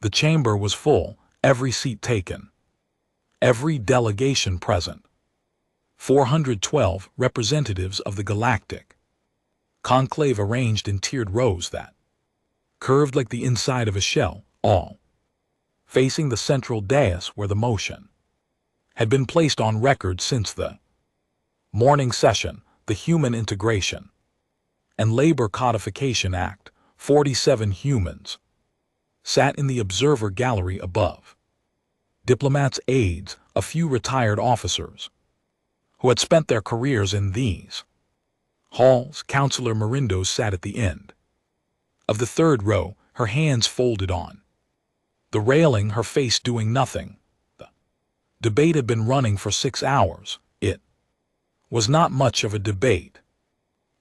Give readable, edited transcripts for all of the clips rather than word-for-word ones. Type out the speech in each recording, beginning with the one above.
The chamber was full, every seat taken, every delegation present. 412 representatives of the galactic conclave arranged in tiered rows that curved like the inside of a shell, all facing the central dais where the motion had been placed on record since the morning session. The Human Integration and Labor Codification Act. 47 humans sat in the observer gallery above. Diplomats, aides, a few retired officers who had spent their careers in these halls. Councillor Merindo sat at the end of the third row, her hands folded on the railing, her face doing nothing. The debate had been running for 6 hours. It was not much of a debate.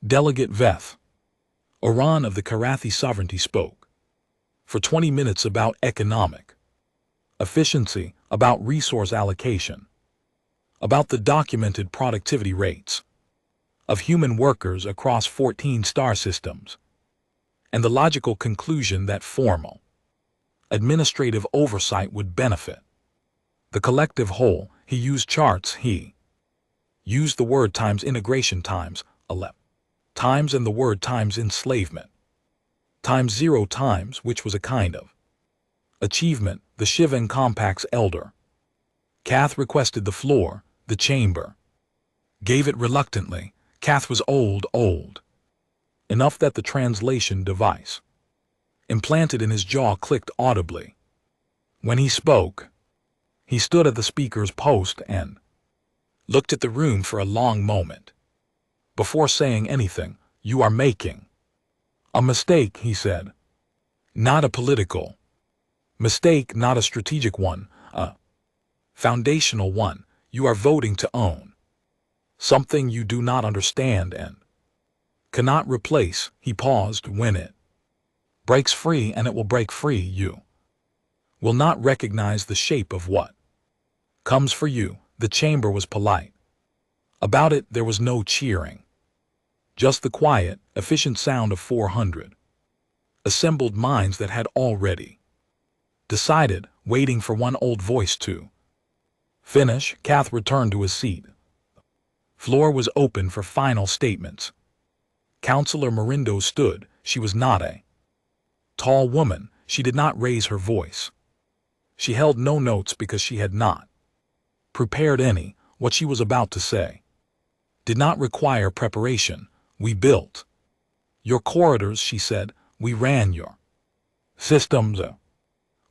Delegate Veth Oran of the Karathi Sovereignty spoke for 20 minutes about economic efficiency, about resource allocation, about the documented productivity rates of human workers across 14 star systems, and the logical conclusion that formal administrative oversight would benefit the collective whole. He used charts. He used the word times integration times 11 times and the word times enslavement times 0 times, which was a kind of achievement. The Shivan Compact's elder Kath requested the floor. The chamber gave it reluctantly. Kath was old enough that the translation device implanted in his jaw clicked audibly. When he spoke, he stood at the speaker's post and looked at the room for a long moment before saying anything. You are making a mistake, he said. Not a political mistake, not a strategic one, a foundational one. You are voting to own something you do not understand and cannot replace. He paused. When it breaks free, and it will break free, you will not recognize the shape of what comes for you. The chamber was polite about it. There was no cheering, just the quiet, efficient sound of 400 assembled minds that had already decided, waiting for one old voice to finish. Kath returned to his seat. Floor was open for final statements. Councillor Merindo stood. She was not a tall woman. She did not raise her voice. She held no notes because she had not prepared any. What she was about to say did not require preparation. We built your corridors, she said. We ran your systems.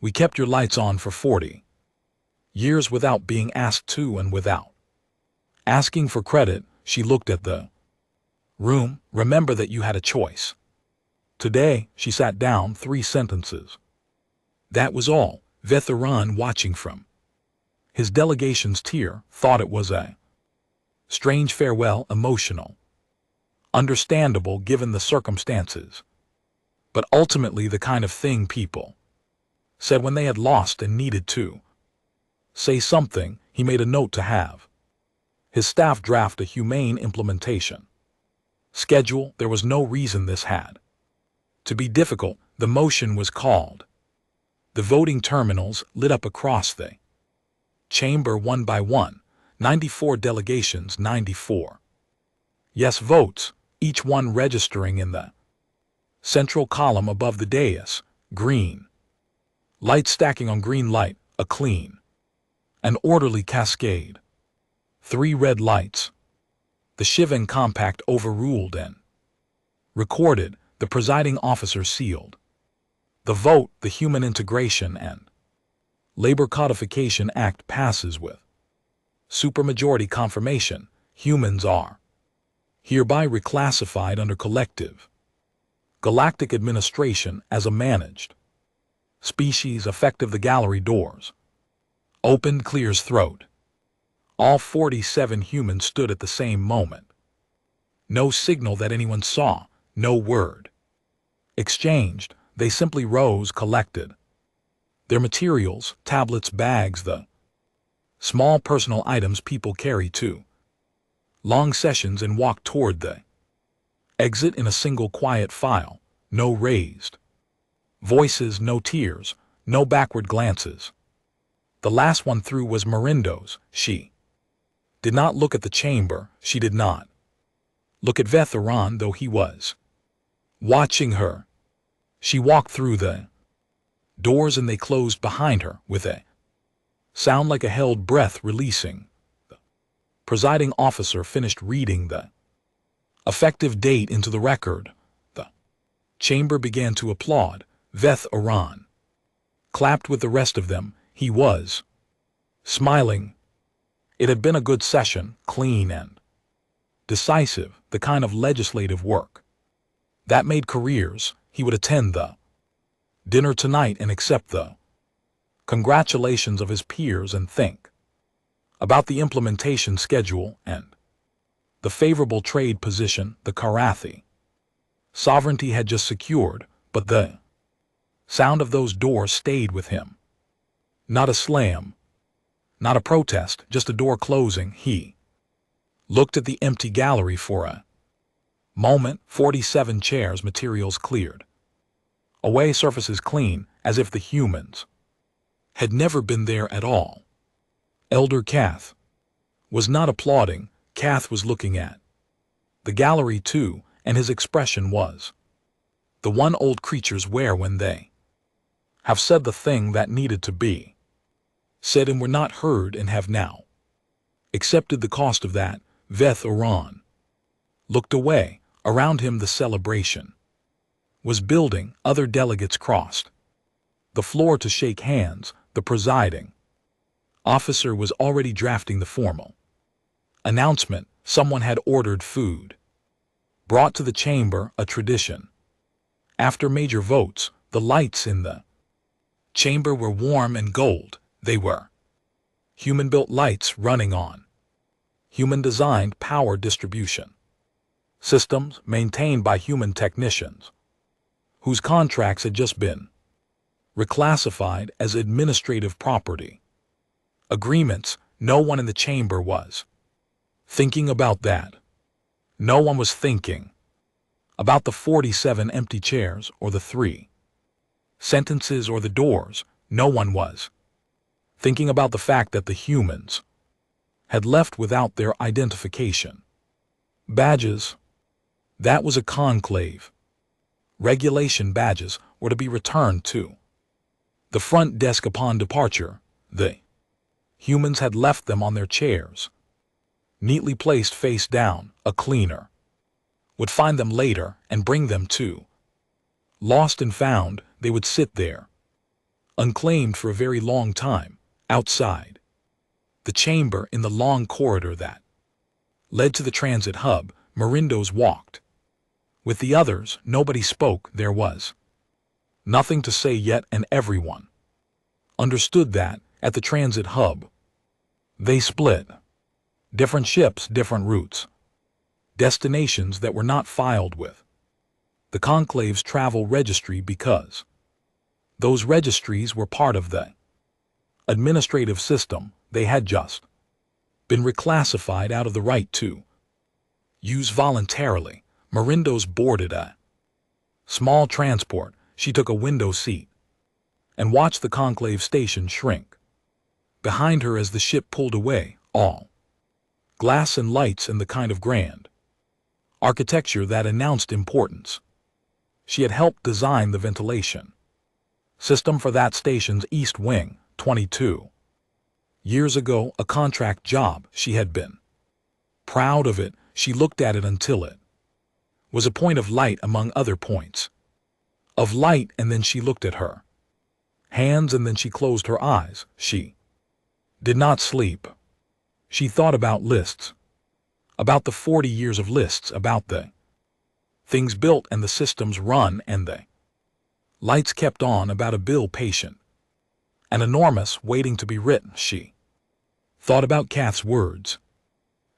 We kept your lights on for 40 years without being asked to and without asking for credit. She looked at the room. Remember that you had a choice. Today, she sat down. 3 sentences. That was all. Vetharan, watching from his delegation's tier, thought it was a strange farewell, emotional, understandable given the circumstances, but ultimately the kind of thing people said when they had lost and needed to say something. He made a note to have his staff draft a humane implementation schedule. There was no reason this had to be difficult. The motion was called. The voting terminals lit up across the chamber one by one. 94 delegations, 94 yes votes, each one registering in the central column above the dais. Green light stacking on green light, a clean and orderly cascade. 3 red lights. The Shivan Compact overruled and recorded. The presiding officer sealed the vote. The Human Integration and Labor Codification Act passes with supermajority confirmation. Humans are hereby reclassified under collective galactic administration as a managed species, effective. The gallery doors opened. Clear's throat. All 47 humans stood at the same moment. No signal that anyone saw, no word exchanged. They simply rose, collected their materials, tablets, bags, the small personal items people carry to long sessions, and walked toward the exit in a single quiet file. No raised voices, no tears, No backward glances. The last one through was Mirando's. She did not look at the chamber. She did not look at Vetheron, though he was watching her. She walked through the doors and they closed behind her with a sound like a held breath releasing. The presiding officer finished reading the effective date into the record. The chamber began to applaud. Vetheron clapped with the rest of them. He was smiling. It had been a good session, clean and decisive, the kind of legislative work that made careers. He would attend the dinner tonight and accept the congratulations of his peers and think about the implementation schedule and the favorable trade position the Karathi sovereignty had just secured, but the sound of those doors stayed with him. Not a slam, not a protest, just a door closing. He looked at the empty gallery for a moment. 47 chairs, materials cleared away, surfaces clean, as if the humans had never been there at all. Elder Kath was not applauding. Kath was looking at the gallery too, and his expression was the one old creatures wear when they have said the thing that needed to be said and were not heard and have now accepted the cost of that. Vetheron looked away. Around him the celebration was building. Other delegates crossed the floor to shake hands. The presiding officer was already drafting the formal announcement. Someone had ordered food brought to the chamber, a tradition. After major votes, the lights in the chamber were warm and gold. They were human-built lights running on human-designed power distribution systems maintained by human technicians whose contracts had just been reclassified as administrative property agreements. No one in the chamber was thinking about that. No one was thinking about the 47 empty chairs or the 3 sentences or the doors. No one was thinking about the fact that the humans had left without their identification badges. That was a conclave. Regulation badges were to be returned to the front desk upon departure. The humans had left them on their chairs, neatly placed face down. A cleaner would find them later and bring them to. Lost and found, they would sit there, unclaimed for a very long time, outside the chamber in the long corridor that led to the transit hub. Mirando's walked with the others. Nobody spoke. There was nothing to say yet, and everyone understood that at the transit hub they split. Different ships, different routes, destinations that were not filed with the conclave's travel registry because those registries were part of the administrative system. They had just been reclassified out of the right to use voluntarily. Mirando's boarded a small transport. She took a window seat and watched the conclave station shrink behind her as the ship pulled away, all glass and lights and the kind of grand architecture that announced importance. She had helped design the ventilation system for that station's East Wing 22 years ago, a contract job. She had been proud of it. She looked at it until it was a point of light among other points of light, and then she looked at her hands, and then she closed her eyes. She did not sleep. She thought about lists, about the 40 years of lists, about the things built and the systems run and the lights kept on, about a bill patient and enormous waiting to be written. She thought about Kath's words,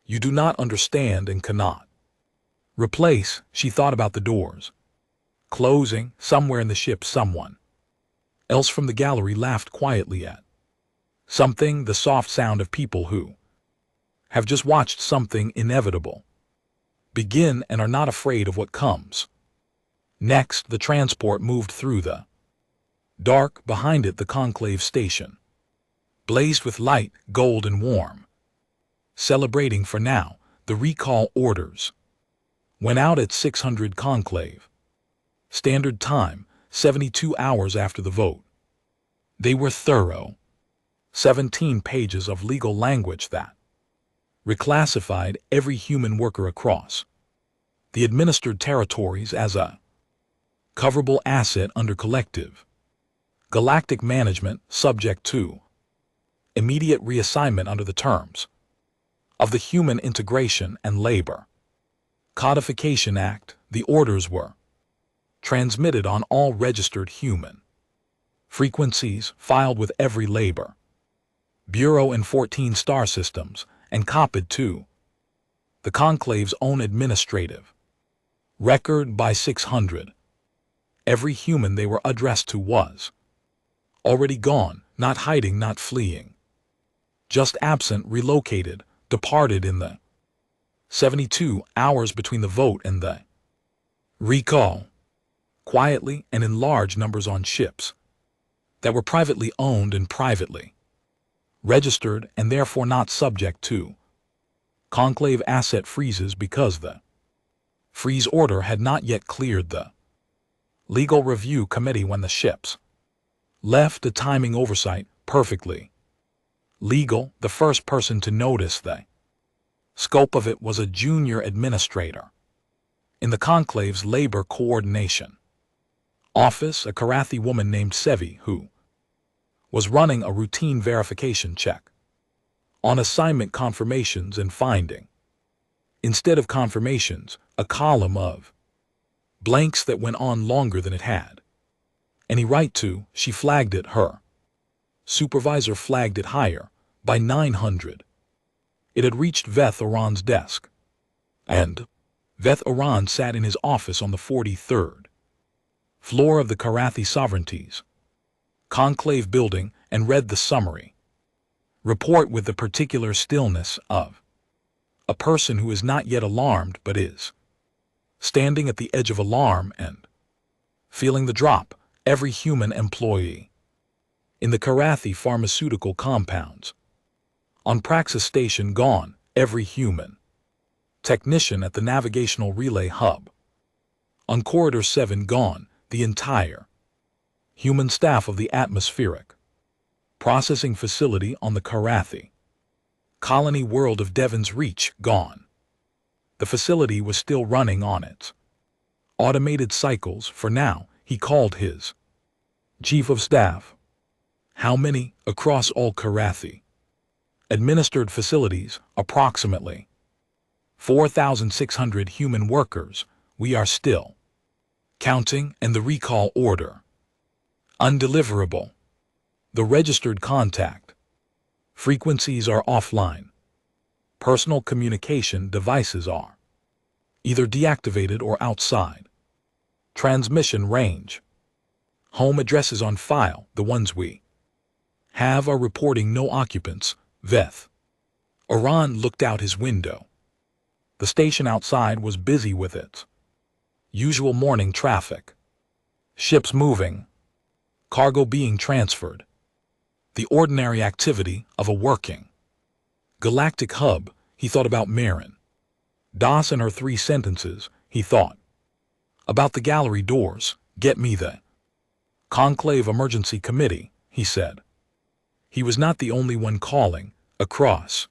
"You do not understand and cannot replace." She thought about the doors closing. Somewhere in the ship someone else from the gallery laughed quietly at something, the soft sound of people who have just watched something inevitable begin and are not afraid of what comes next. The transport moved through the Dark behind it the conclave station, blazed with light, gold and warm. Celebrating for now, the recall orders went out at 600 conclave. Standard time, 72 hours after the vote. They were thorough. 17 pages of legal language that reclassified every human worker across the administered territories as a coverable asset under collective galactic management subject to immediate reassignment under the terms of the Human Integration and Labor Codification Act. The orders were transmitted on all registered human frequencies filed with every labor bureau in 14 star systems and copied to the conclave's own administrative record by 600. Every human they were addressed to was already gone, not hiding, not fleeing, just absent, relocated, departed in the 72 hours between the vote and the recall, quietly and in large numbers on ships that were privately owned and privately registered and therefore not subject to conclave asset freezes because the freeze order had not yet cleared the legal review committee when the ships left. A timing oversight, perfectly legal. The first person to notice the scope of it was a junior administrator in the conclave's labor coordination office, a Karathi woman named Sevi, who was running a routine verification check on assignment confirmations and finding, instead of confirmations, a column of blanks that went on longer than it had any right to. She flagged it. Her supervisor flagged it higher, by 900. It had reached Veth Oran's desk, and Veth Oran sat in his office on the 43rd floor of the Karathi Sovereignties Conclave building and read the summary report with the particular stillness of a person who is not yet alarmed but is standing at the edge of alarm and feeling the drop. Every human employee in the Karathi pharmaceutical compounds on Praxis Station gone. Every human technician at the navigational relay hub on Corridor 7 gone. The entire human staff of the atmospheric processing facility on the Karathi colony world of Devon's Reach gone. The facility was still running on its automated cycles for now. He called his chief of staff. How many? Across all Karathi administered facilities, approximately 4,600 human workers. We are still counting, and the recall order undeliverable. The registered contact frequencies are offline. Personal communication devices are either deactivated or outside transmission range. Home addresses on file, the ones we have, are reporting no occupants. Veth Oran looked out his window. The station outside was busy with its usual morning traffic. Ships moving, cargo being transferred. The ordinary activity of a working galactic hub. He thought about Marin Das and her 3 sentences. He thought about the gallery doors. Get me the conclave emergency committee, he said. He was not the only one calling. Across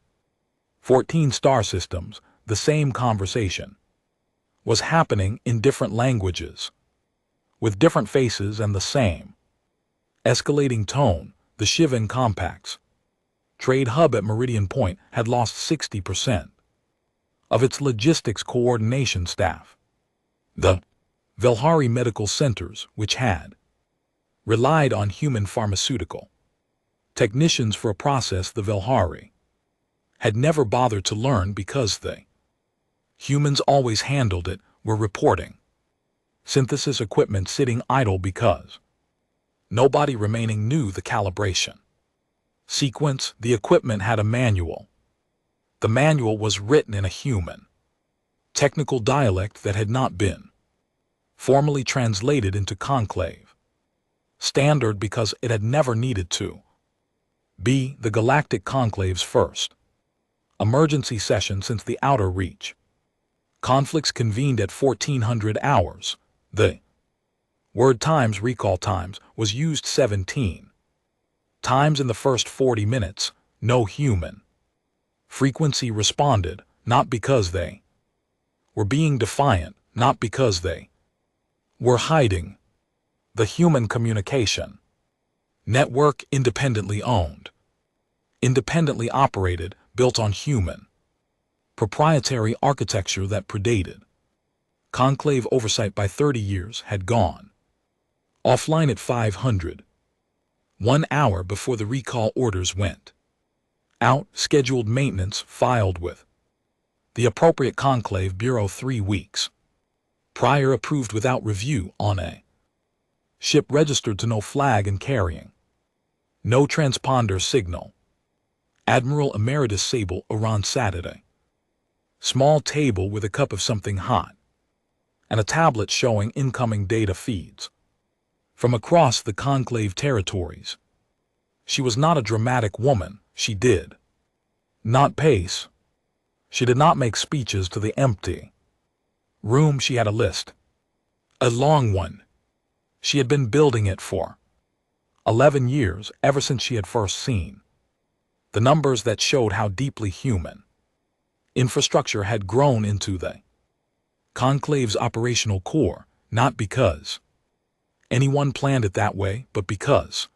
14 star systems, the same conversation was happening in different languages, with different faces and the same escalating tone. The Shivan Compact's trade hub at Meridian Point had lost 60% of its logistics coordination staff. The Velhari medical centers, which had relied on human pharmaceutical technicians for a process the Velhari had never bothered to learn because they humans always handled it, were reporting synthesis equipment sitting idle because nobody remaining knew the calibration sequence. The equipment had a manual. The manual was written in a human technical dialect that had not been formally translated into conclave Standard because it had never needed to. B. The Galactic Conclave's first emergency session since the Outer Reach. Conflicts convened at 1400 hours. The word times recall times was used 17 times in the first 40 minutes. No human frequency responded, not because they were being defiant, not because they were hiding. The human communication network independently owned, independently operated, built on human proprietary architecture that predated conclave oversight by 30 years, had gone offline at 500, 1 hour before the recall orders went out. Scheduled maintenance filed with the appropriate conclave bureau 3 weeks prior, approved without review on a ship registered to no flag and carrying no transponder signal. Admiral Emeritus Sable, Iran, Saturday. Small table with a cup of something hot and a tablet showing incoming data feeds from across the conclave territories. She was not a dramatic woman. She did not pace. She did not make speeches to the empty room. She had a list, a long one. She had been building it for 11 years, ever since she had first seen the numbers that showed how deeply human infrastructure had grown into the conclave's operational core, not because anyone planned it that way, but because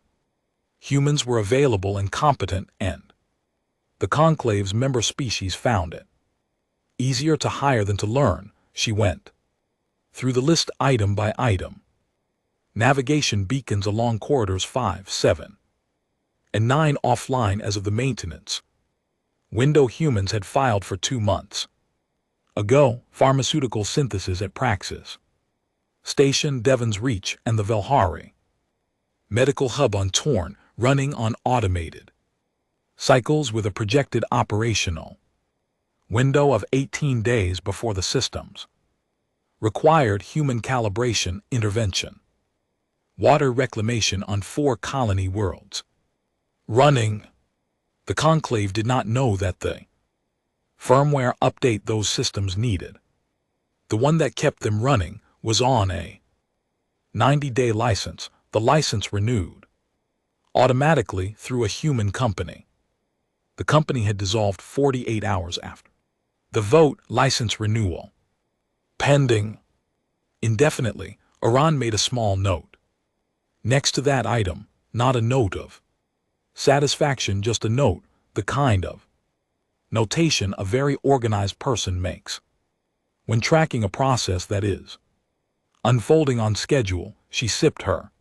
humans were available and competent, and the conclave's member species found it easier to hire than to learn. She went through the list item by item. Navigation beacons along corridors 5, 7, and 9 offline as of the maintenance window humans had filed for 2 months ago. Pharmaceutical synthesis at Praxis Station, Devon's Reach, and the Velhari Medical Hub on Torn, running on automated cycles with a projected operational window of 18 days before the systems required human calibration intervention. Water reclamation on 4 colony worlds running. The conclave did not know that the firmware update those systems needed, the one that kept them running, was on a 90-day license. The license renewed automatically through a human company. The company had dissolved 48 hours after the vote. License renewal pending indefinitely. Iran made a small note next to that item, not a note of satisfaction, just a note, the kind of notation a very organized person makes when tracking a process that is unfolding on schedule. She sipped her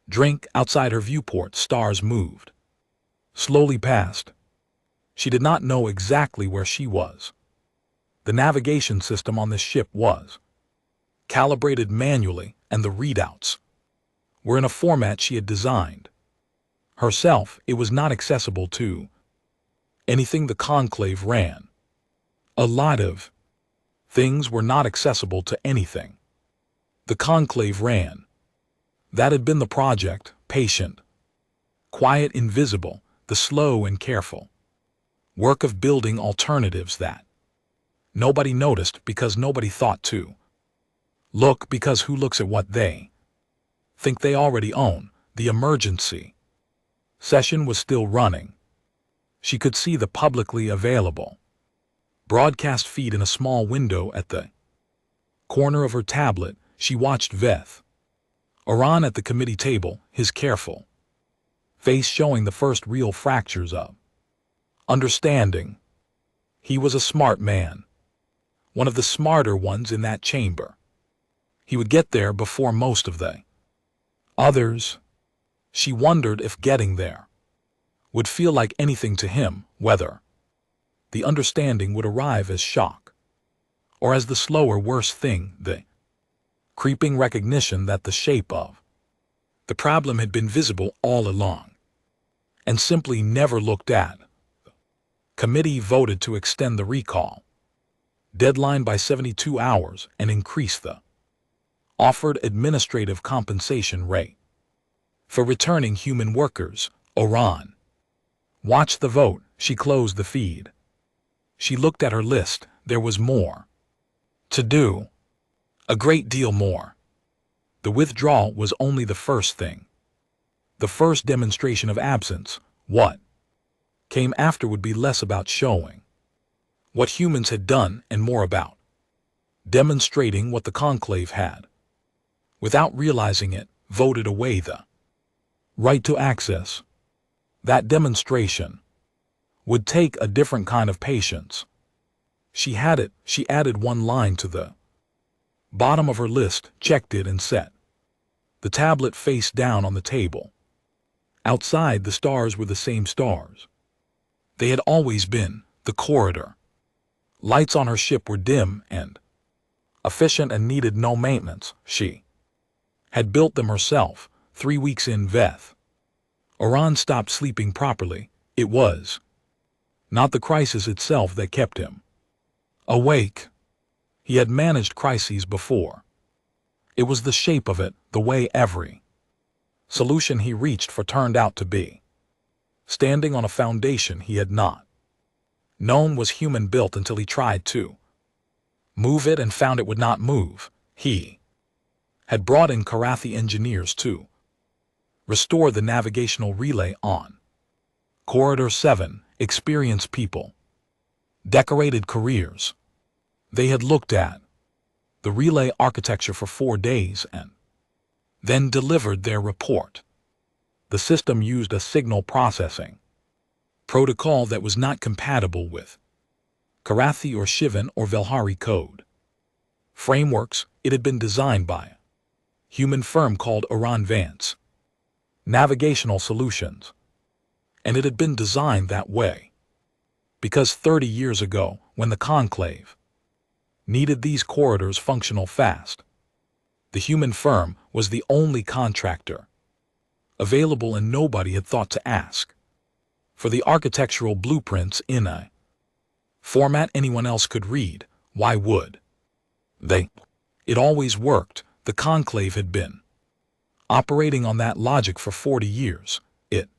drink. Outside her viewport, stars moved slowly past. She did not know exactly where she was. The navigation system on this ship was calibrated manually, and the readouts were in a format she had designed herself. It was not accessible to anything the conclave ran. A lot of things were not accessible to anything the conclave ran. That had been the project: patient, quiet, invisible, the slow and careful work of building alternatives that nobody noticed because nobody thought to look, because who looks at what they think they already own? The emergency session was still running. She could see the publicly available broadcast feed in a small window at the corner of her tablet. She watched Veth Iran at the committee table, his careful face showing the first real fractures of understanding. He was a smart man, one of the smarter ones in that chamber. He would get there before most of the others. She wondered if getting there would feel like anything to him, whether the understanding would arrive as shock, or as the slower, worse thing, the creeping recognition that the shape of the problem had been visible all along, and simply never looked at. The committee voted to extend the recall deadline by 72 hours and increase the offered administrative compensation rate For returning human workers, Iran. Watch the vote. She closed the feed. She looked at her list. There was more to do. A great deal more. The withdrawal was only the first thing. The first demonstration of absence. What came after would be less about showing what humans had done and more about demonstrating what the conclave had, without realizing it, voted away the right to access. That demonstration would take a different kind of patience. She had it. She added one line to the bottom of her list, checked it and set the tablet face down on the table. Outside, the stars were the same stars they had always been. The corridor lights on her ship were dim and efficient and needed no maintenance. She had built them herself. 3 weeks in, Veth Iran stopped sleeping properly. It was not the crisis itself that kept him awake. He had managed crises before. It was the shape of it, the way every solution he reached for turned out to be standing on a foundation he had not known was human-built until he tried to move it and found it would not move. He had brought in Karathi engineers to restore the navigational relay on Corridor 7, experienced people, decorated careers. They had looked at the relay architecture for 4 days and then delivered their report. The system used a signal processing protocol that was not compatible with Karathi or Shivan or Velhari code frameworks. It had been designed by a human firm called Iran Vance Navigational Solutions, and it had been designed that way because 30 years ago, when the conclave needed these corridors functional fast, the human firm was the only contractor available and nobody had thought to ask for the architectural blueprints in a format anyone else could read. Why would they? It always worked. The conclave had been operating on that logic for 40 years. It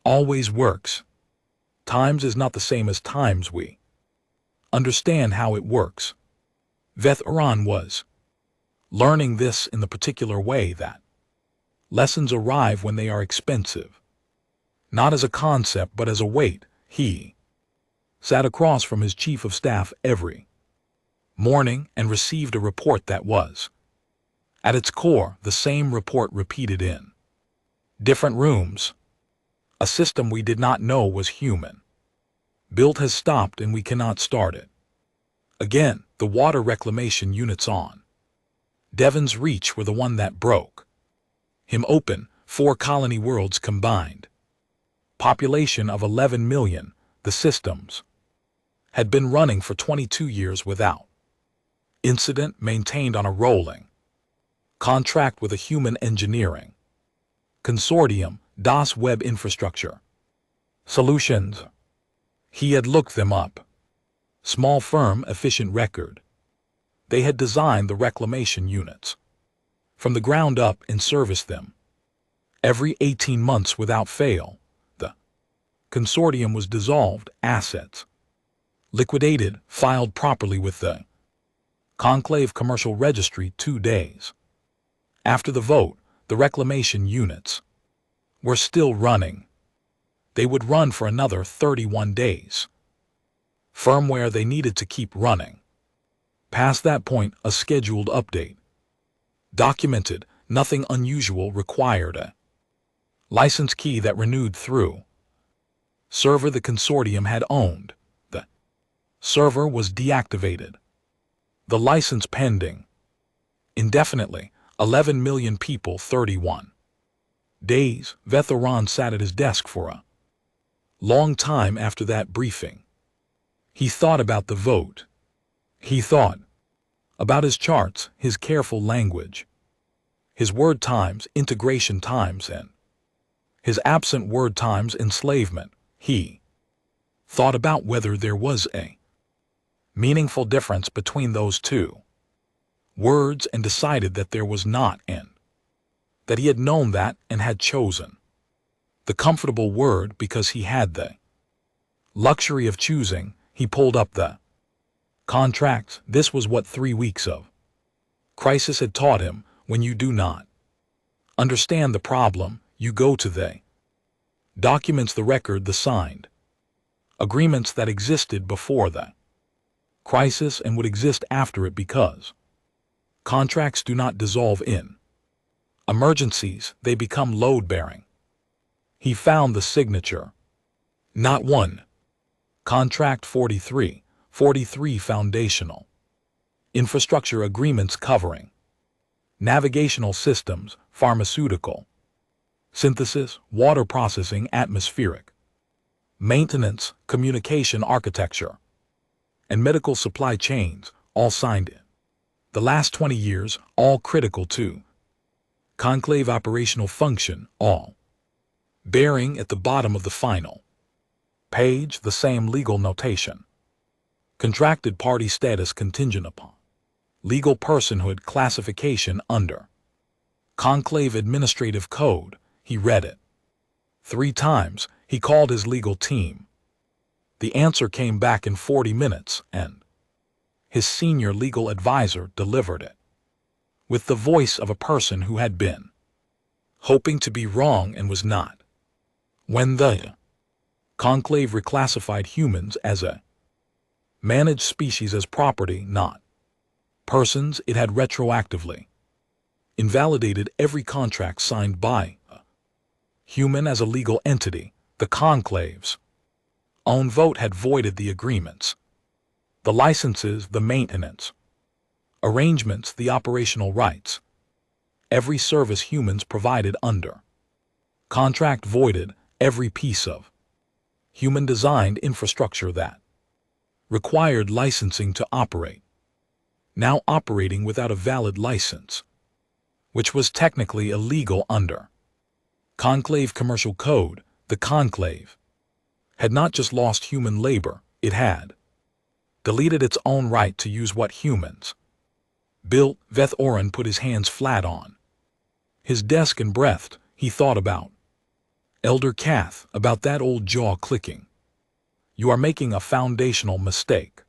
always works. Times is not the same as times. We understand how it works. Veth Iran was learning this in the particular way that lessons arrive when they are expensive, not as a concept but as a weight. He sat across from his chief of staff every morning and received a report that was, at its core, the same report repeated in different rooms. A system we did not know was human built has stopped and we cannot start it again. The water reclamation units on Devon's Reach were the one that broke him open. 4 colony worlds combined, population of 11 million. The systems had been running for 22 years without incident, maintained on a rolling contract with a human engineering consortium, DOS Web Infrastructure Solutions. He had looked them up. Small firm, efficient record. They had designed the reclamation units from the ground up and serviced them every 18 months without fail. The consortium was dissolved, assets liquidated, filed properly with the conclave commercial registry 2 days after the vote. The reclamation units were still running. They would run for another 31 days. Firmware they needed to keep running. Past that point, a scheduled update. Documented, nothing unusual required a license key that renewed through server the consortium had owned. The server was deactivated. The license pending indefinitely. 11 million people, 31 days. Veth Iran sat at his desk for a long time after that briefing. He thought about the vote. He thought about his charts, his careful language, his word times, integration times, and his absent word times, enslavement. He thought about whether there was a meaningful difference between those two words and decided that there was not, and that he had known that and had chosen the comfortable word because he had the luxury of choosing. He pulled up the contracts. This was what 3 weeks of crisis had taught him. When you do not understand the problem, you go to the documents, the record, the signed agreements that existed before the crisis and would exist after it, because contracts do not dissolve in emergencies, they become load-bearing. He found the signature. Not one. Contract 43 foundational infrastructure agreements covering navigational systems, pharmaceutical synthesis, water processing, atmospheric maintenance, communication architecture, and medical supply chains, all signed in the last 20 years, all critical to conclave operational function, all bearing at the bottom of the final page the same legal notation. Contracted party status contingent upon legal personhood classification under conclave administrative code. He read it 3 times. He called his legal team. The answer came back in 40 minutes, and his senior legal advisor delivered it with the voice of a person who had been hoping to be wrong and was not. When the conclave reclassified humans as a managed species, as property, not persons, it had retroactively invalidated every contract signed by a human as a legal entity. The conclave's own vote had voided the agreements, the licenses, the maintenance arrangements, the operational rights. Every service humans provided under contract voided, every piece of human-designed infrastructure that required licensing to operate, now operating without a valid license, which was technically illegal under conclave commercial code. The conclave had not just lost human labor, it had deleted its own right to use what humans built. Veth Oren put his hands flat on his desk and breathed. He thought about Elder Kath, about that old jaw clicking. You are making a foundational mistake.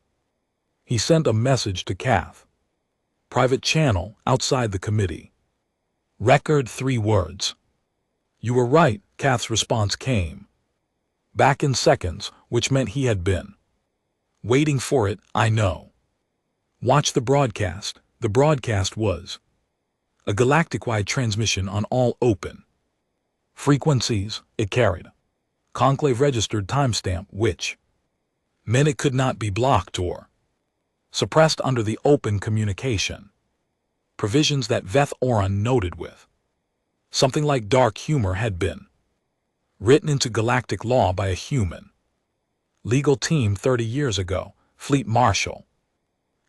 He sent a message to Kath. Private channel, outside the committee. Record 3 words. You were right. Kath's response came back in seconds, which meant he had been waiting for it. I know. Watch the broadcast. The broadcast was a galactic-wide transmission on all open frequencies. It carried conclave-registered timestamp, which meant it could not be blocked or suppressed under the open communication provisions that Veth Oren noted with something like dark humor had been written into galactic law by a human legal team 30 years ago. Fleet Marshal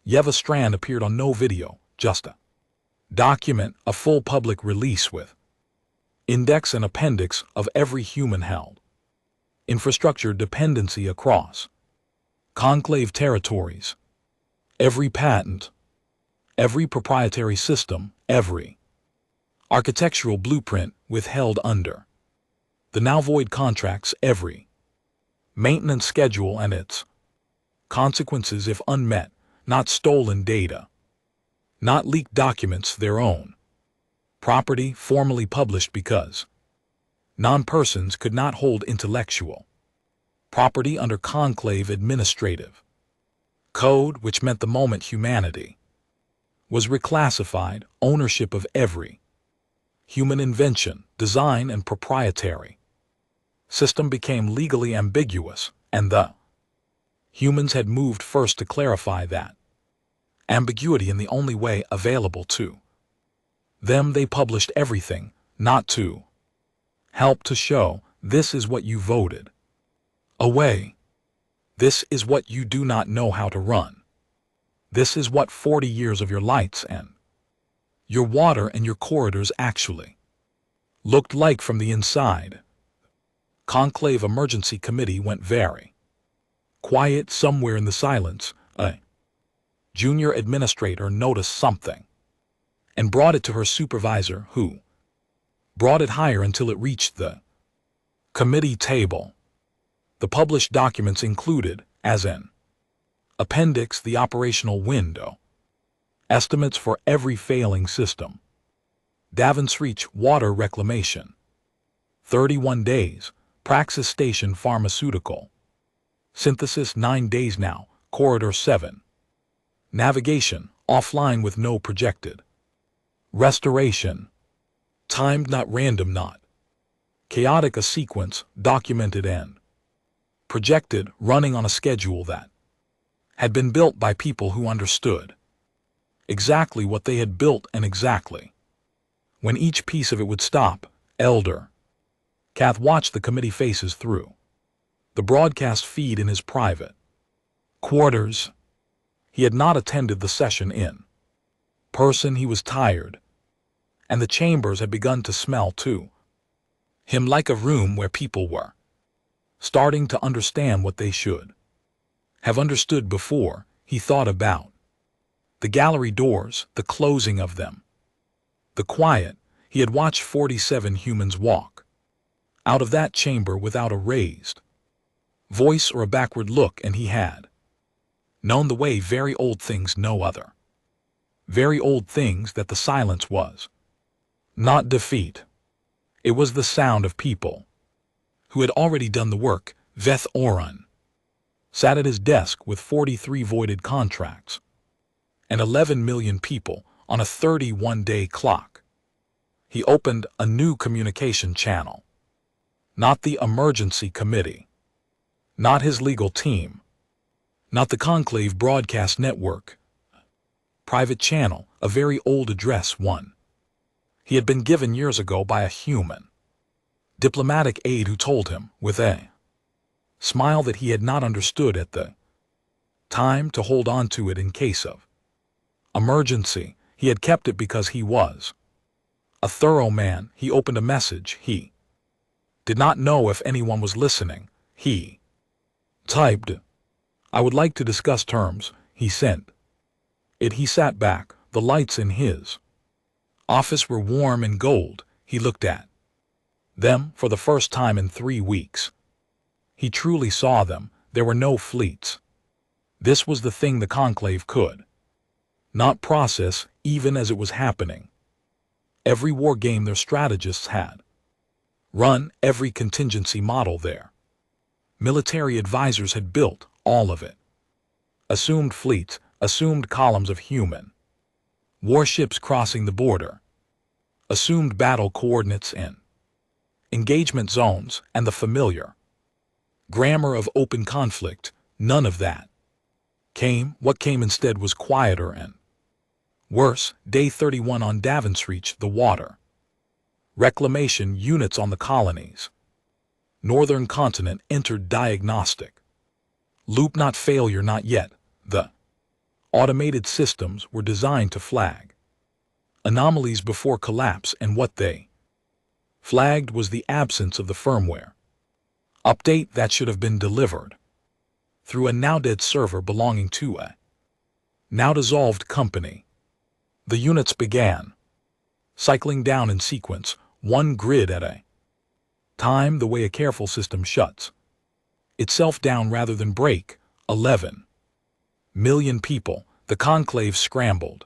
Yeva Strand appeared on no video, just a document, a full public release with index and appendix of every human-held infrastructure dependency across conclave territories, every patent, every proprietary system, every architectural blueprint withheld under the now void contracts, every maintenance schedule and its consequences if unmet, not stolen data, not leaked documents, their own property, formally published because non-persons could not hold intellectual property under conclave administrative code, which meant the moment humanity was reclassified, ownership of every human invention, design, and proprietary system became legally ambiguous, and the humans had moved first to clarify that ambiguity in the only way available to them. They published everything, not to help to show, this is what you voted away. This is what you do not know how to run. This is what 40 years of your lights and your water and your corridors actually looked like from the inside. Conclave Emergency Committee went very quiet. Somewhere in the silence, a junior administrator noticed something and brought it to her supervisor, who brought it higher until it reached the committee table. The published documents included, as an appendix, the operational window, estimates for every failing system, Davins Reach water reclamation, 31 days, Praxis Station pharmaceutical, synthesis 9 days now, corridor 7, navigation, offline with no projected, restoration, timed not random not, chaotic a sequence, documented and projected, running on a schedule that had been built by people who understood exactly what they had built and exactly when each piece of it would stop. Elder Kath watched the committee faces through the broadcast feed in his private quarters. He had not attended the session in person. He was tired, and the chambers had begun to smell to him like a room where people were starting to understand what they should have understood before. He thought about the gallery doors, the closing of them, the quiet. He had watched 47 humans walk out of that chamber without a raised voice or a backward look, and he had known the way very old things no other. Very old things that the silence was not defeat. It was the sound of people who had already done the work. Veth Oran sat at his desk with 43 voided contracts and 11 million people on a 31-day clock. He opened a new communication channel. Not the emergency committee, not his legal team, not the conclave broadcast network. Private channel, a very old address, one he had been given years ago by a human diplomatic aide who told him, with a smile that he had not understood at the time, to hold on to it in case of emergency. He had kept it because he was a thorough man. He opened a message. He did not know if anyone was listening. He typed, "I would like to discuss terms." He sent it. He sat back. The lights in his office were warm and gold. He looked at them for the first time in 3 weeks. He truly saw them. There were no fleets. This was the thing the conclave could not process, even as it was happening. Every war game their strategists had run, every contingency model their military advisors had built, all of it. Assumed fleets, assumed columns of human warships crossing the border, assumed battle coordinates and engagement zones, and the familiar grammar of open conflict. None of that came. What came instead was quieter and worse. Day 31 on Davins Reach, the water reclamation units on the colonies' northern continent entered diagnostic loop. Not failure, not yet. The automated systems were designed to flag anomalies before collapse, and what they flagged was the absence of the firmware update that should have been delivered through a now-dead server belonging to a now-dissolved company. The units began cycling down in sequence, one grid at a time, the way a careful system shuts itself down rather than break. 11 million people. The conclave scrambled.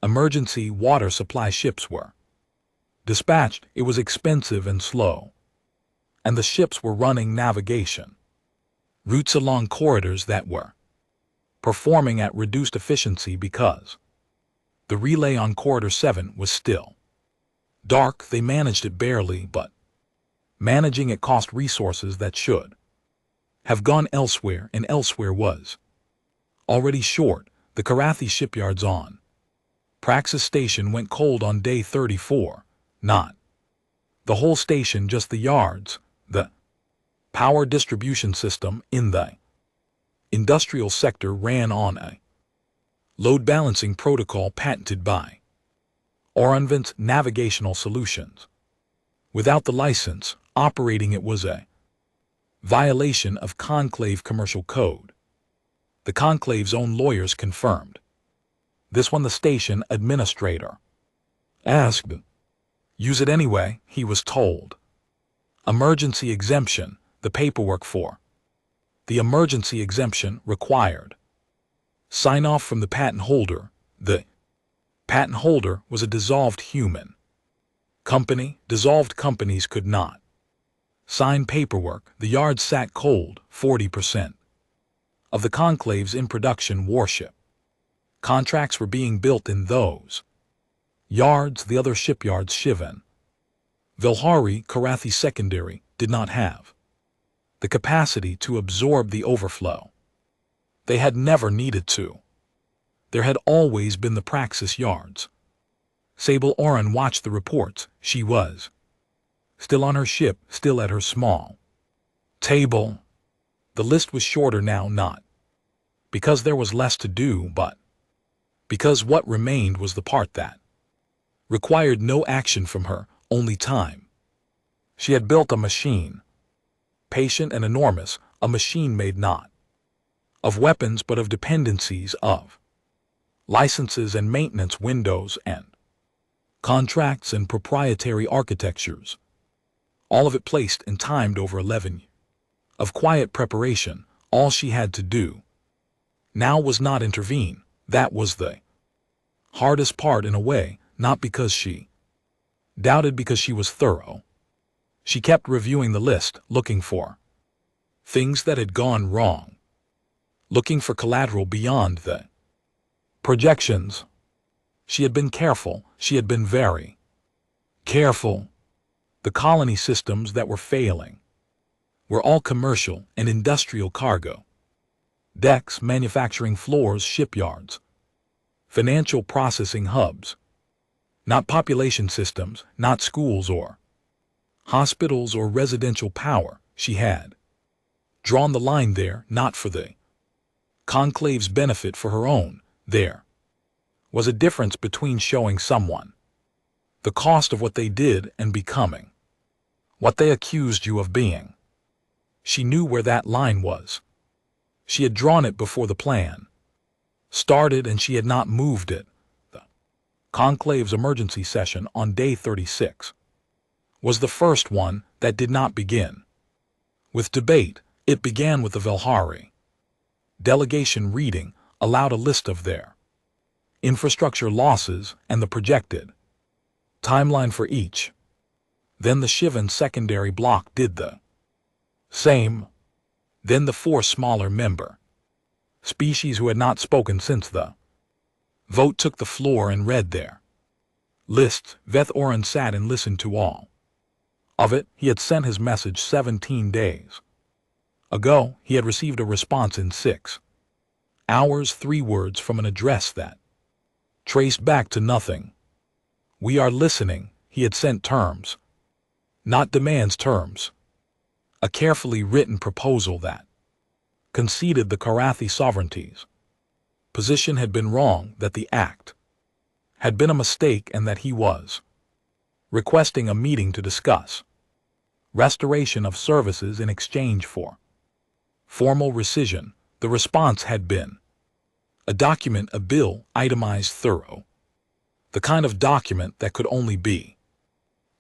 Emergency water supply ships were dispatched. It was expensive and slow, and the ships were running navigation routes along corridors that were performing at reduced efficiency because the relay on corridor 7 was still dark. They managed it barely, but managing it cost resources that should have gone elsewhere, and elsewhere was already short. The Karathi shipyards on Praxis Station went cold on day 34. Not the whole station, just the yards. The power distribution system in the industrial sector ran on a load balancing protocol patented by Oranvent's Navigational Solutions. Without the license, operating it was a violation of conclave commercial code. The conclave's own lawyers confirmed this when the station administrator asked, Use it anyway, he was told. Emergency exemption, the paperwork for. The emergency exemption required. Sign off from the patent holder. The patent holder was a dissolved human. Company, dissolved companies could not sign paperwork. The yard sat cold, 40% of the conclaves in production warship. Contracts were being built in those yards. The other shipyards, Shivan, Vilhari, Karathi Secondary, did not have the capacity to absorb the overflow. They had never needed to. There had always been the Praxis yards. Sable Oren watched the reports. She was still on her ship, still at her small table. The list was shorter now, not because there was less to do, but because what remained was the part that required no action from her, only time. She had built a machine, patient and enormous, a machine made not of weapons but of dependencies, of licenses and maintenance, windows and contracts and proprietary architectures. All of it placed and timed over 11 years of quiet preparation. All she had to do now was not intervene. That was the hardest part in a way, not because she doubted, because she was thorough. She kept reviewing the list, looking for things that had gone wrong, looking for collateral beyond the projections. She had been careful. She had been very careful. The colony systems that were failing were all commercial and industrial cargo. Decks, manufacturing floors, shipyards, financial processing hubs. Not population systems, not schools or hospitals or residential power. She had drawn the line there, not for the conclave's benefit, for her own. There was a difference between showing someone the cost of what they did and becoming what they accused you of being. She knew where that line was. She had drawn it before the plan started, and she had not moved it. The conclave's emergency session on day 36 was the first one that did not begin with debate. It began with the Vilhari delegation reading aloud a list of their infrastructure losses and the projected timeline for each. Then the Shivan secondary block did the same. Then the 4 smaller member species who had not spoken since the vote took the floor and read their lists. Veth Oren sat and listened to all of it. He had sent his message 17 days ago. He had received a response in 6 hours, 3 words from an address that traced back to nothing. We are listening. He had sent terms, not demands, terms. A carefully written proposal that conceded the Karathi sovereignty's position had been wrong, that the act had been a mistake, and that he was requesting a meeting to discuss restoration of services in exchange for formal rescission. The response had been a document, a bill, itemized, thorough, the kind of document that could only be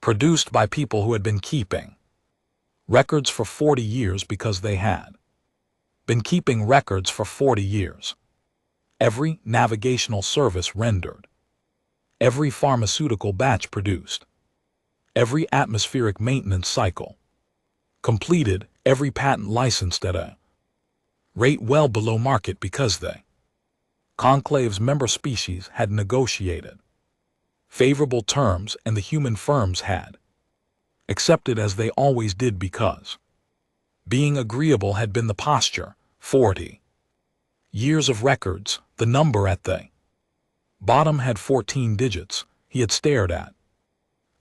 produced by people who had been keeping records for 40 years, because they had been keeping records for 40 years. Every navigational service rendered, every pharmaceutical batch produced, every atmospheric maintenance cycle completed, every patent licensed at a rate well below market, because the conclave's member species had negotiated favorable terms and the human firms had accepted, as they always did, because being agreeable had been the posture. 40 years of records. The number at the bottom had 14 digits. He had stared at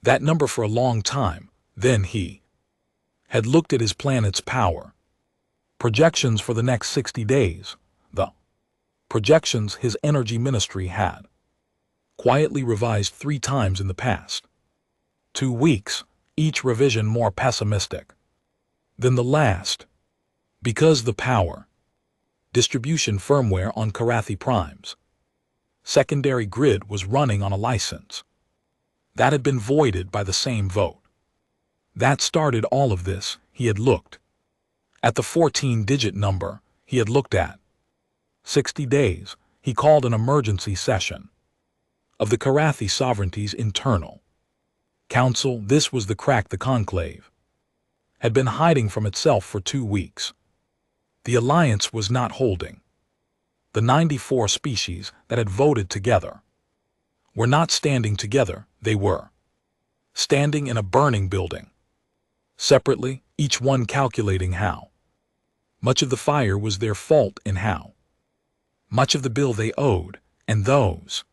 that number for a long time. Then he had looked at his planet's power projections for the next 60 days. The projections his energy ministry had quietly revised 3 times in the past 2 weeks, each revision more pessimistic than the last, because the power distribution firmware on Karathi Prime's secondary grid was running on a license That had been voided by the same vote. That started all of this. He had looked at the 14-digit number. He had looked at 60 days. He called an emergency session of the Karathi Sovereignty's internal council. This was the crack. The conclave had been hiding from itself for 2 weeks. The alliance was not holding. The 94 species that had voted together were not standing together. They were standing in a burning building, separately, each one calculating how much of the fire was their fault and how much of the bill they owed, and those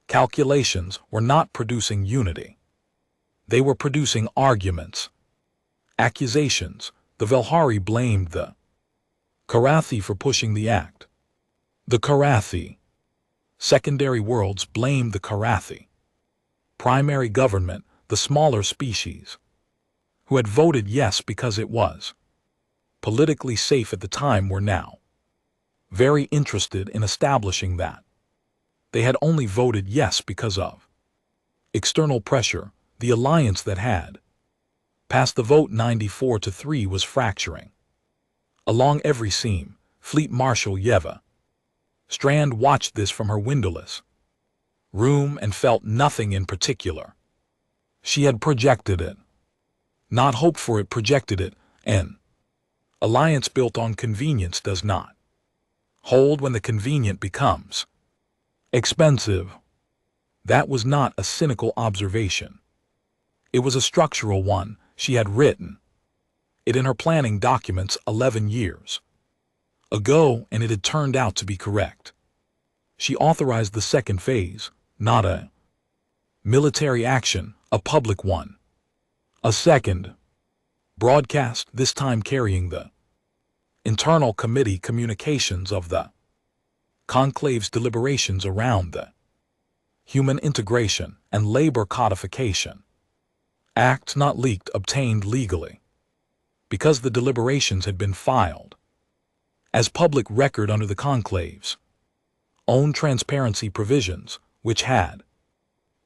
calculations were not producing unity. They were producing arguments, accusations. The Velhari blamed the Karathi for pushing the act. The Karathi secondary worlds blamed the Karathi primary government, the smaller species, who had voted yes because it was politically safe at the time, were now very interested in establishing that they had only voted yes because of external pressure. The alliance that had passed the vote 94-3 was fracturing along every seam. Fleet Marshal Yeva Strand watched this from her windowless room and felt nothing in particular. She had projected it, not hoped for it, projected it. An alliance built on convenience does not hold when the convenient becomes expensive. That was not a cynical observation. It was a structural one. She had written it in her planning documents 11 years ago, and it had turned out to be correct. She authorized the second phase, not a military action, a public one. A second broadcast, this time carrying the internal committee communications of the conclave's deliberations around the Human Integration and Labor Codification Act, not leaked, obtained legally, because the deliberations had been filed as public record under the conclave's own transparency provisions, which had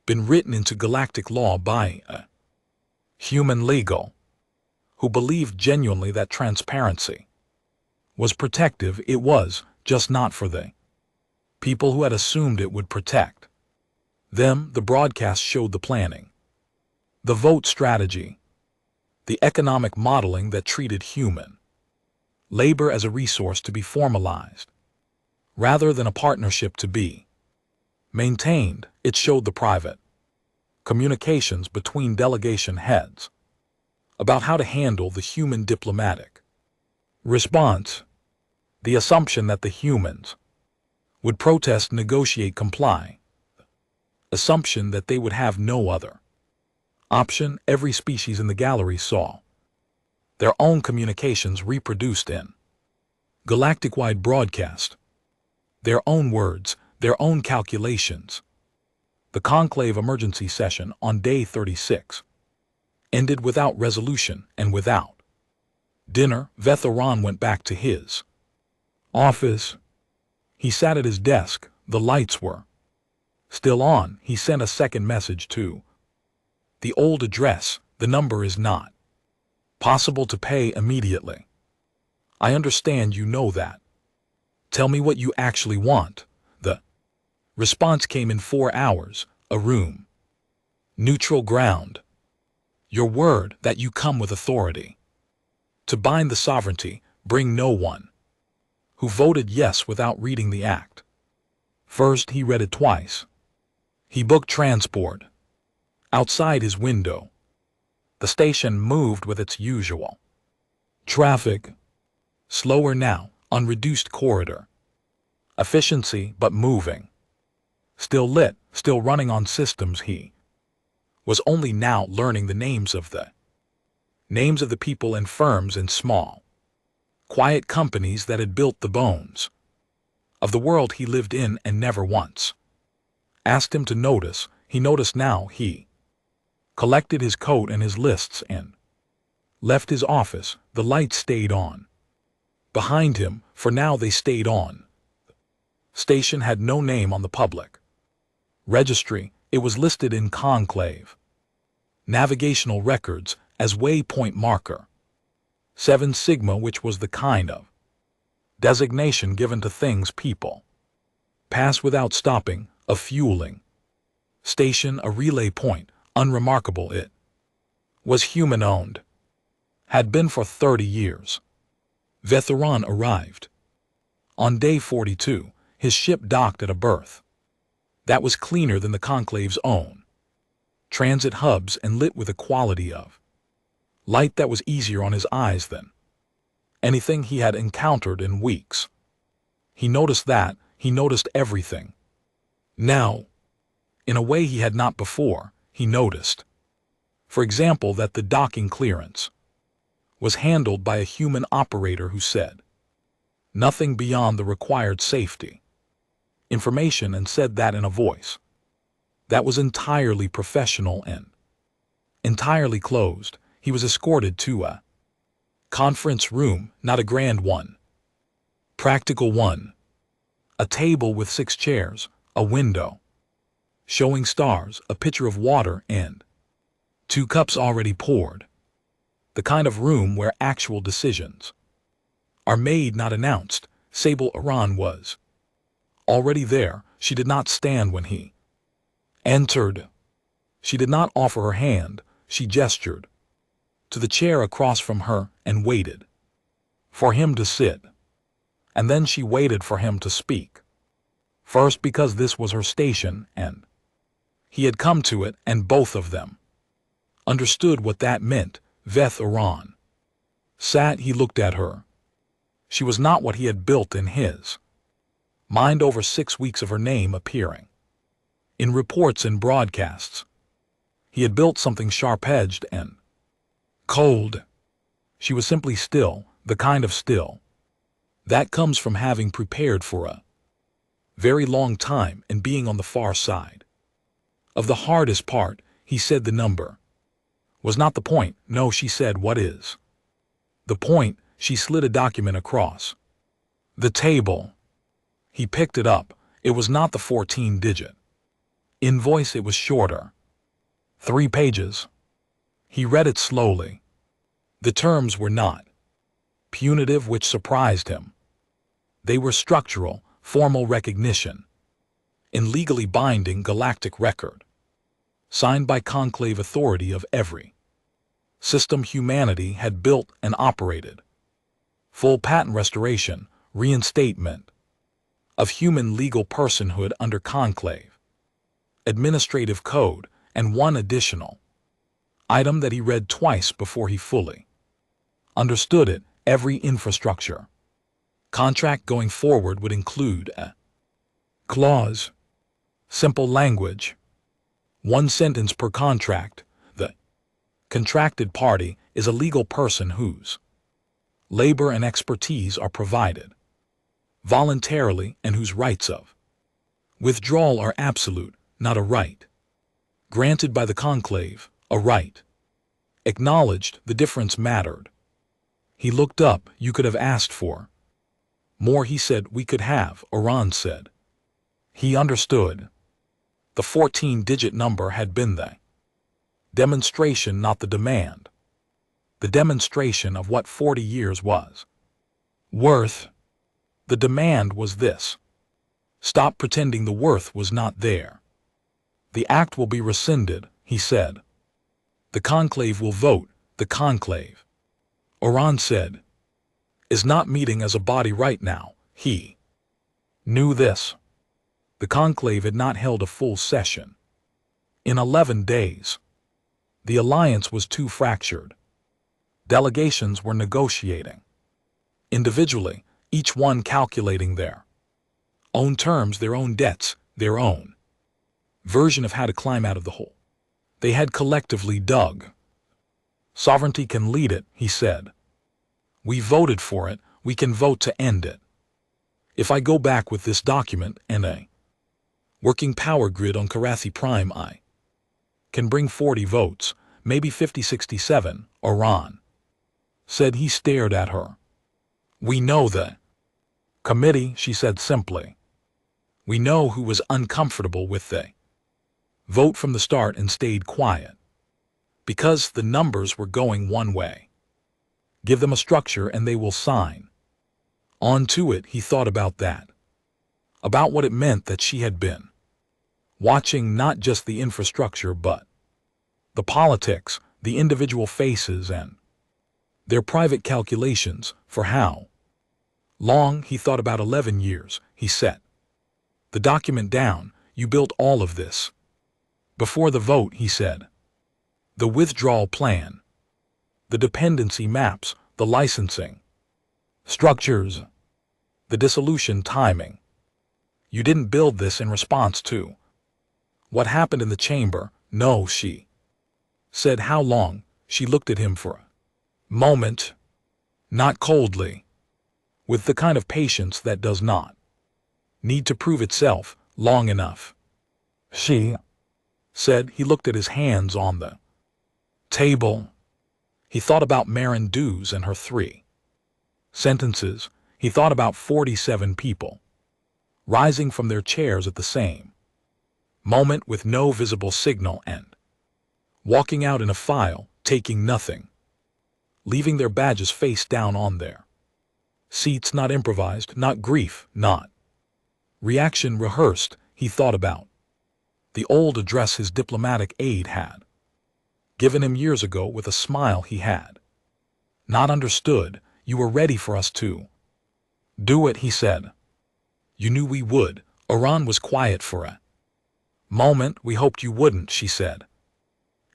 been written into galactic law by a human legal who believed genuinely that transparency was protective. It was just not for the people who had assumed it would protect them. The broadcast showed the planning, the vote strategy, the economic modeling that treated human labor as a resource to be formalized rather than a partnership to be maintained. It showed the private communications between delegation heads about how to handle the human diplomatic response, the assumption that the humans would protest, negotiate, comply, assumption that they would have no other option. Every species in the gallery saw their own communications reproduced in galactic-wide broadcast, their own words, their own calculations. The conclave emergency session on day 36 ended without resolution and without dinner. Vetharan went back to his office. He sat at his desk. The lights were still on. He sent a second message to the old address. The number is not possible to pay immediately. I understand you know that. Tell me what you actually want. The response came in 4 hours. A room. Neutral ground. Your word that you come with authority to bind the sovereignty. Bring no one who voted yes without reading the act. First, he read it twice. He booked transport. Outside his window, the station moved with its usual traffic. Slower now, on reduced corridor efficiency, but moving. Still lit, still running on systems. He was only now learning the names of the people and firms and small, quiet companies that had built the bones of the world he lived in and never once asked him to notice. He noticed now. He collected his coat and his lists and left his office. The lights stayed on behind him, for now they stayed on. Station had no name on the public registry. It was listed in conclave navigational records as waypoint marker 7 Sigma, which was the kind of designation given to things people pass without stopping, a fueling station, a relay point. Unremarkable, it was human-owned, had been for 30 years. Vetheran arrived. On day 42, his ship docked at a berth that was cleaner than the conclave's own transit hubs and lit with a quality of light that was easier on his eyes than anything he had encountered in weeks. He noticed that, he noticed everything. Now, in a way he had not before, he noticed, for example, that the docking clearance was handled by a human operator who said nothing beyond the required safety information and said that in a voice that was entirely professional and entirely closed. He was escorted to a conference room, not a grand one, practical one, a table with 6 chairs, a window showing stars, a pitcher of water, and 2 cups already poured. The kind of room where actual decisions are made, not announced. Sable Iran was already there. She did not stand when he entered. She did not offer her hand. She gestured to the chair across from her and waited for him to sit. And then she waited for him to speak. First, because this was her station and he had come to it, and both of them understood what that meant. Vetheran sat. He looked at her. She was not what he had built in his mind over 6 weeks of her name appearing in reports and broadcasts. He had built something sharp-edged and cold. She was simply still, the kind of still that comes from having prepared for a very long time and being on the far side of the hardest part. He said the number was not the point. No, she said, what is the point? She slid a document across the table. He picked it up. It was not the 14-digit invoice. It was shorter. 3 pages. He read it slowly. The terms were not punitive, which surprised him. They were structural, formal recognition in legally binding galactic record, signed by conclave authority of every system humanity had built and operated. Full patent restoration, reinstatement of human legal personhood under conclave administrative code, and 1 additional item that he read twice before he fully understood it. Every infrastructure contract going forward would include a clause, simple language, 1 sentence per contract. The contracted party is a legal person whose labor and expertise are provided voluntarily and whose rights of withdrawal are absolute, not a right granted by the conclave, a right acknowledged. The difference mattered. He looked up. You could have asked for more, he said. We could have, Iran said. He understood. The 14-digit number had been the demonstration, not the demand. The demonstration of what 40 years was worth. The demand was this: stop pretending the worth was not there. The act will be rescinded, he said. The conclave will vote. The conclave, Iran said, is not meeting as a body right now. He knew this. The conclave had not held a full session in 11 days. The alliance was too fractured. Delegations were negotiating individually, each one calculating their own terms, their own debts, their own version of how to climb out of the hole they had collectively dug. Sovereignty can lead it, he said. We voted for it. We can vote to end it. If I go back with this document and a working power grid on Karathi Prime, I can bring 40 votes, maybe 50, 67, Iran said. He stared at her. We know the committee, she said simply. We know who was uncomfortable with the Vote from the start and stayed quiet. Because the numbers were going one way. Give them a structure and they will sign. On to it, he thought about that. About what it meant that she had been watching not just the infrastructure but the politics, the individual faces and their private calculations for how long. He thought about 11 years. He set the document down. You built all of this. Before the vote, he said. The withdrawal plan, the dependency maps, the licensing structures, the dissolution timing. You didn't build this in response to what happened in the chamber. No, she said. How long? She looked at him for a moment, not coldly, with the kind of patience that does not need to prove itself long enough. She said. He looked at his hands on the table. He thought about Marin Dews and her 3 sentences. He thought about 47 people rising from their chairs at the same moment with no visible signal and walking out in a file, taking nothing, leaving their badges face down on their seats. Not improvised, not grief, not reaction rehearsed. He thought about the old address his diplomatic aide had given him years ago with a smile. He had not understood. You were ready for us to do it, he said. You knew we would. Iran was quiet for a moment. We hoped you wouldn't, she said.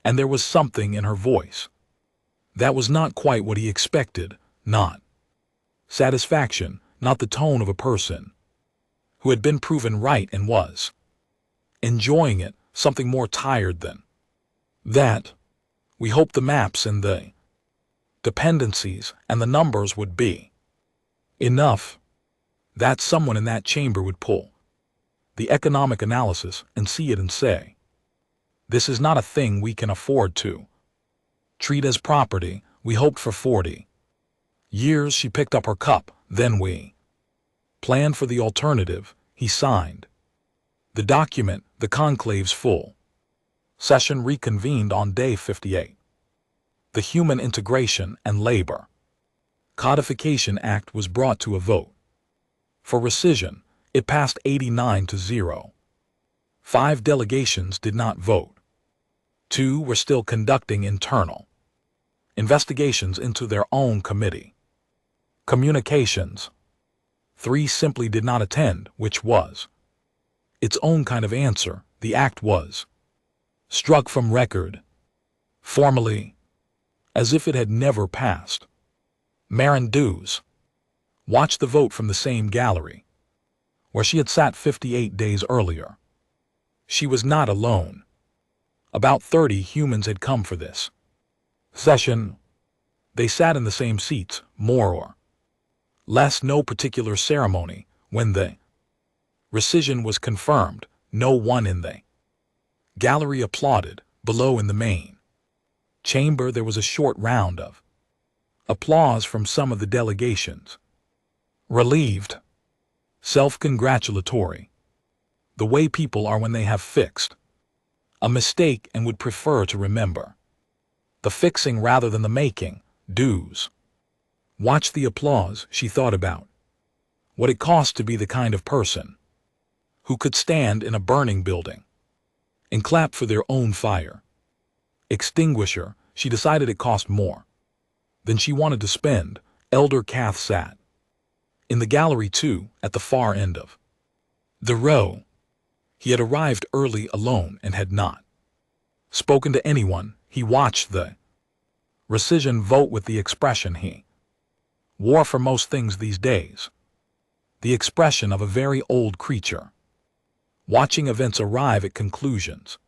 And there was something in her voice that was not quite what he expected. Not satisfaction, not the tone of a person who had been proven right and was enjoying it. Something more tired than that. We hoped the maps and the dependencies and the numbers would be enough, that someone in that chamber would pull the economic analysis and see it and say, this is not a thing we can afford to treat as property. We hoped for 40 years. She picked up her cup. Then we planned for the alternative. He signed the document. The conclave's full session reconvened on day 58. The Human Integration and Labor Codification Act was brought to a vote. For rescission, it passed 89-0. 5 delegations did not vote. 2 were still conducting internal investigations into their own committee communications. 3 simply did not attend, which was its own kind of answer. The act was struck from record, formally, as if it had never passed. Marin Dews watched the vote from the same gallery where she had sat 58 days earlier. She was not alone. About 30 humans had come for this session. They sat in the same seats, more or less, no particular ceremony. When the rescission was confirmed, no one in the gallery applauded. Below in the main chamber there was a short round of applause from some of the delegations. Relieved, self-congratulatory. The way people are when they have fixed a mistake and would prefer to remember the fixing rather than the making. Dews watched the applause. She thought about what it cost to be the kind of person who could stand in a burning building and clap for their own fire extinguisher. She decided it cost more than she wanted to spend. Elder Cath sat in the gallery too, at the far end of the row. He had arrived early alone and had not spoken to anyone. He watched the rescission vote with the expression he wore for most things these days, the expression of a very old creature watching events arrive at conclusions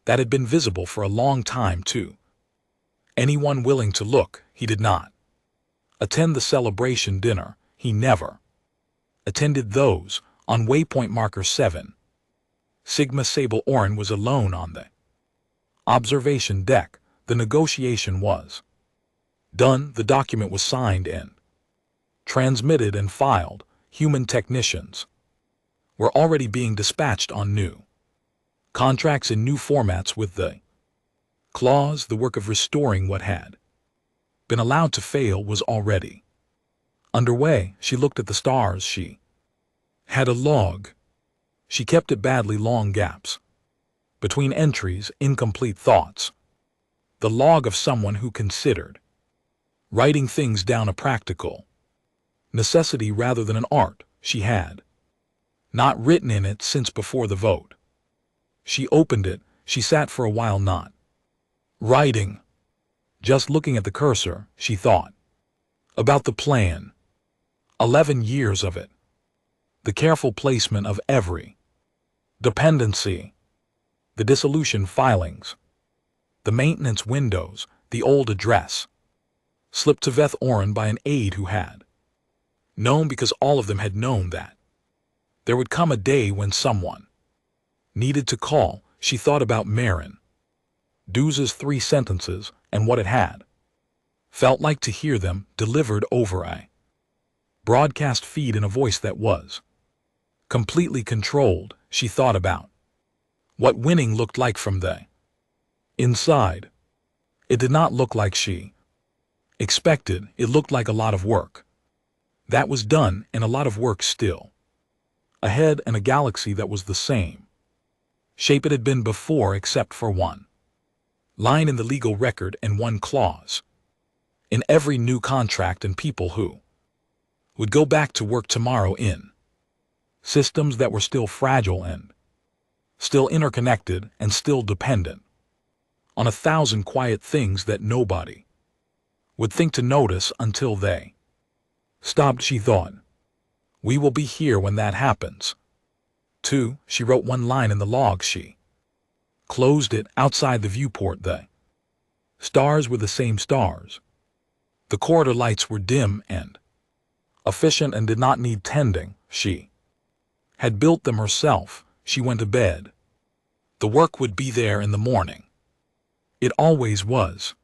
that had been visible for a long time to anyone willing to look. He did not attend the celebration dinner. He never attended those on waypoint marker 7. Sigma Sable Orin was alone on the observation deck. The negotiation was done. The document was signed and transmitted and filed. Human technicians were already being dispatched on new Contracts in new formats with the clause, the work of restoring what had been allowed to fail was already underway. She looked at the stars. She had a log. She kept it badly, long gaps between entries, incomplete thoughts. The log of someone who considered writing things down a practical necessity rather than an art. She had not written in it since before the vote. She opened it. She sat for a while not writing, just looking at the cursor. She thought about the plan, 11 years of it, the careful placement of every dependency, the dissolution filings, the maintenance windows, the old address, slipped to Veth Oren by an aide who had known, because all of them had known, that there would come a day when someone needed to call. She thought about Marin Dews's 3 sentences and what it had felt like to hear them delivered over a broadcast feed in a voice that was completely controlled. She thought about what winning looked like from the inside. It did not look like she expected. It looked like a lot of work that was done, and a lot of work still ahead, and a galaxy that was the same shape it had been before, except for one line in the legal record and one clause in every new contract, and people who would go back to work tomorrow in systems that were still fragile and still interconnected and still dependent on 1,000 quiet things that nobody would think to notice until they stopped. She thought, we will be here when that happens. 2. She wrote one line in the log. She closed it. Outside the viewport, the stars were the same stars. The corridor lights were dim and efficient and did not need tending. She had built them herself. She went to bed. The work would be there in the morning. It always was.